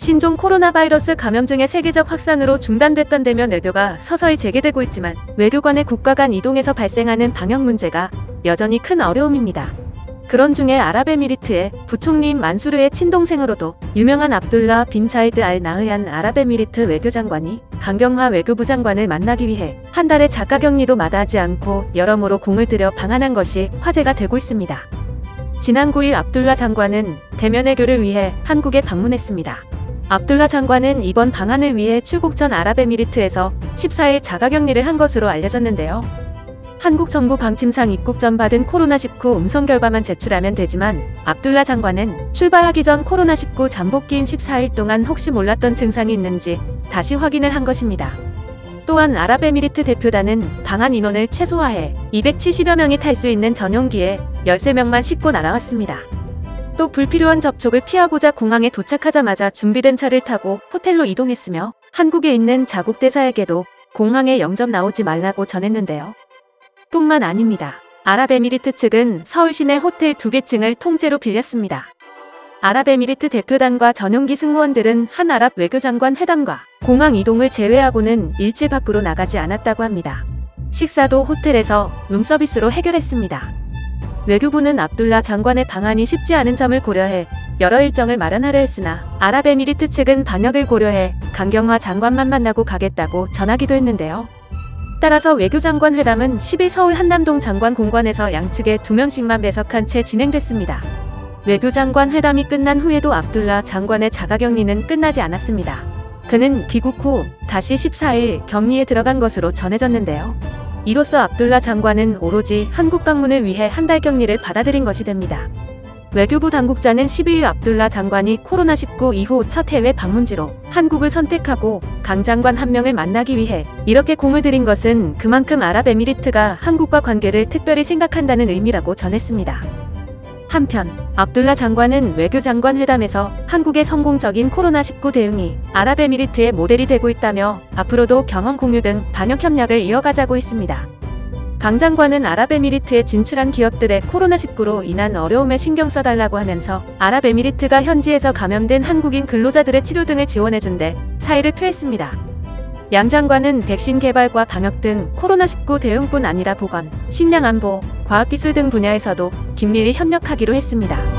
신종 코로나 바이러스 감염증의 세계적 확산으로 중단됐던 대면 외교가 서서히 재개되고 있지만 외교 간의 국가 간 이동에서 발생하는 방역 문제가 여전히 큰 어려움입니다. 그런 중에 아랍에미리트의 부총리인 만수르의 친동생으로도 유명한 압둘라 빈 자이드 알 나흐얀 아랍에미리트 외교장관이 강경화 외교부 장관을 만나기 위해 한 달의 자가격리도 마다하지 않고 여러모로 공을 들여 방한한 것이 화제가 되고 있습니다. 지난 9일 압둘라 장관은 대면 외교를 위해 한국에 방문했습니다. 압둘라 장관은 이번 방한을 위해 출국 전 아랍에미리트에서 14일 자가격리를 한 것으로 알려졌는데요. 한국 정부 방침상 입국 전 받은 코로나19 음성 결과만 제출하면 되지만 압둘라 장관은 출발하기 전 코로나19 잠복기인 14일 동안 혹시 몰랐던 증상이 있는지 다시 확인을 한 것입니다. 또한 아랍에미리트 대표단은 방한 인원을 최소화해 270여 명이 탈 수 있는 전용기에 13명만 싣고 날아왔습니다. 또 불필요한 접촉을 피하고자 공항에 도착하자마자 준비된 차를 타고 호텔로 이동했으며 한국에 있는 자국 대사에게도 공항에 영접 나오지 말라고 전했는데요. 뿐만 아닙니다. 아랍에미리트 측은 서울 시내 호텔 2개 층을 통째로 빌렸습니다. 아랍에미리트 대표단과 전용기 승무원들은 한 아랍 외교장관 회담과 공항 이동을 제외하고는 일체 밖으로 나가지 않았다고 합니다. 식사도 호텔에서 룸서비스로 해결했습니다. 외교부는 압둘라 장관의 방한이 쉽지 않은 점을 고려해 여러 일정을 마련하려 했으나 아랍에미리트 측은 방역을 고려해 강경화 장관만 만나고 가겠다고 전하기도 했는데요. 따라서 외교장관 회담은 10일 서울 한남동 장관 공관에서 양측에 2명씩만 배석한 채 진행됐습니다. 외교장관 회담이 끝난 후에도 압둘라 장관의 자가격리는 끝나지 않았습니다. 그는 귀국 후 다시 14일 격리에 들어간 것으로 전해졌는데요. 이로써 압둘라 장관은 오로지 한국 방문을 위해 한 달 격리를 받아들인 것이 됩니다. 외교부 당국자는 12일 압둘라 장관이 코로나19 이후 첫 해외 방문지로 한국을 선택하고 강 장관 한 명을 만나기 위해 이렇게 공을 들인 것은 그만큼 아랍에미리트가 한국과 관계를 특별히 생각한다는 의미라고 전했습니다. 한편 압둘라 장관은 외교장관 회담에서 한국의 성공적인 코로나19 대응이 아랍에미리트의 모델이 되고 있다며 앞으로도 경험 공유 등 방역 협력을 이어가자고 했습니다. 강 장관은 아랍에미리트에 진출한 기업들의 코로나19로 인한 어려움에 신경 써달라고 하면서 아랍에미리트가 현지에서 감염된 한국인 근로자들의 치료 등을 지원해준데 사의를 표했습니다. 양 장관은 백신 개발과 방역 등 코로나19 대응뿐 아니라 보건, 식량 안보, 과학기술 등 분야에서도 긴밀히 협력하기로 했습니다.